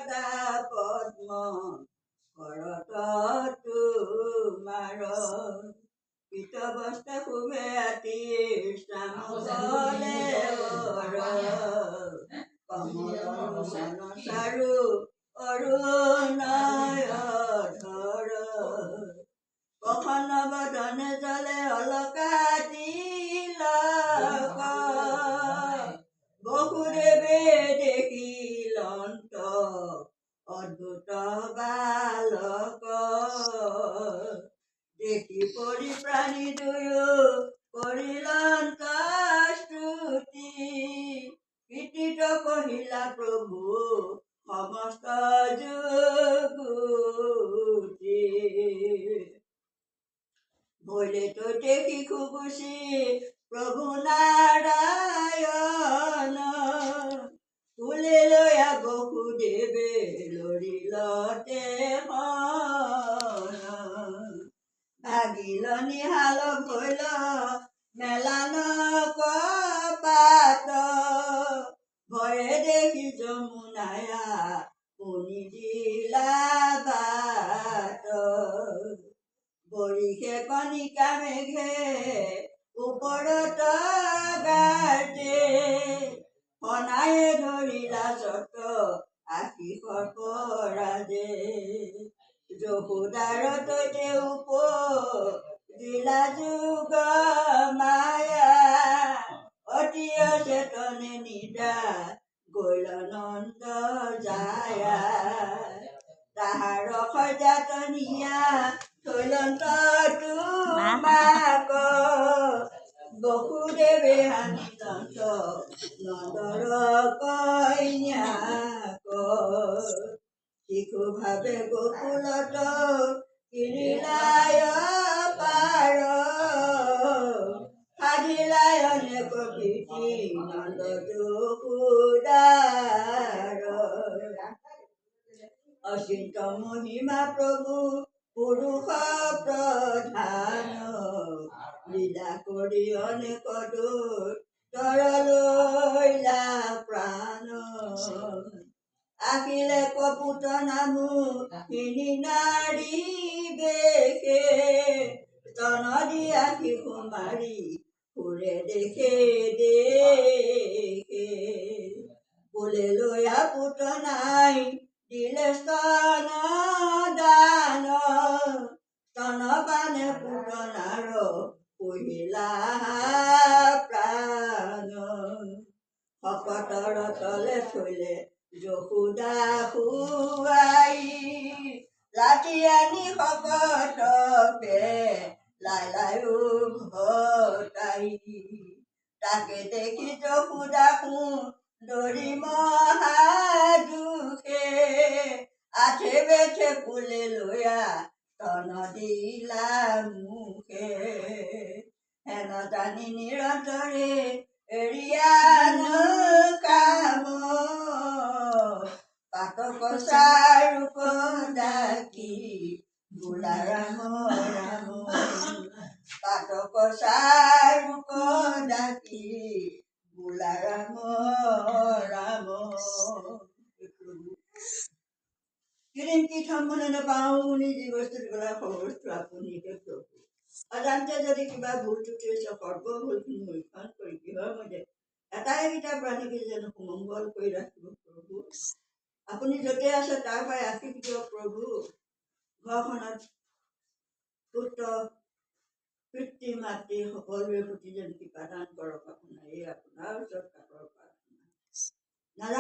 সদা পদ্ম কৰত তোমাৰ পিতবস্তা শুভে আতি শ্যামলে কমল লোচন চাৰু অৰুণয় ধৰ কখন বদনে জলে অলকা তিলক বসুদেৱে দেখিলন্ত অদ্ভুত বালক দেখি পৰিপ্ৰাণী দুয়ো কৰিলন্ত স্তুতি কীৰ্তিত কহিলা প্ৰভু সমস্ত যুগুতি ভৈলে তৈতে শিশু গুচি প্ৰভু নাৰায়ণ তুলি লৈয়া বসুদেৱে লৰিলতে ভাগিল নিহাল ভৈল মেলান কপাত ভয়ে দেখি যমুনায়া পুনি দিলা বাট বৰিষে কণিকা মেঘে ওপৰত গাজে সনায়ে ধৰিলা চত আশীষৰ পৰাজে যশোদাৰ তৈতে দিলা যুগ মায়া অতি চেতনে নিদা গৈল নন্দ যায়া তাহাৰ সজাতনিয়া থৈলন্ত তোমাক বসুদেৱে হানিলন্ত নন্দৰ কন্যাক শিশু ভাৱে গকুলত কিনিলায় পাৰ সাধিলায় অনেক প্ৰীতি নন্দ যশোদাৰ অচিন্ত মহিমা প্ৰভু পুৰুষ প্ৰধান লীলা কৰি অনেক দূৰ তৰলৈলা প্ৰাণ আখিলে কপুত নামু কিনি নাৰী বেশে স্তন দি আখি কুমাৰী ফুৰে দেখে দেখে কোলে লৈয়া পুত নাই দিলে স্তন দান স্তনপানে পুতনাৰ পহিলা প্ৰাণ শকতৰ তলে থৈলে যশোদা শুৱাই ৰাতি আনি শকতকে লাই উভতাই তাকে দেখি যশোদা দৰি মহা দুখে আঠে বেঠে ফুলে লৈয়া স্তন দিলা মুখে হেন জানি নিৰন্তৰে এৰিয়ানো কাম পাতক চাৰুক ডাকি বোলা ৰাম ৰাম পাতক চাৰুক ডাকি বোলা ৰাম ৰাম কিৰিম মনে নাপাওঁ যি বস্তু গলা সমস্ত আপুনিকে প্ৰভু অজান্তে যদি কিবা ভুল ত্ৰুটি হৈছে সৰ্বভুলখিনি মুখ্যান কৰি কিহৰ মধ্যে এটাইকেইটা প্ৰাণীকে যেন সুমংগল কৰি ৰাখিব প্ৰভু আপুনি য'তে আছে তাৰ পৰাই আশীষ দিয়ক প্ৰভু ঘৰখনত পুত্ৰ পিতৃ মাতৃ সকলোৰে প্ৰতি যেন কৃপা দান কৰক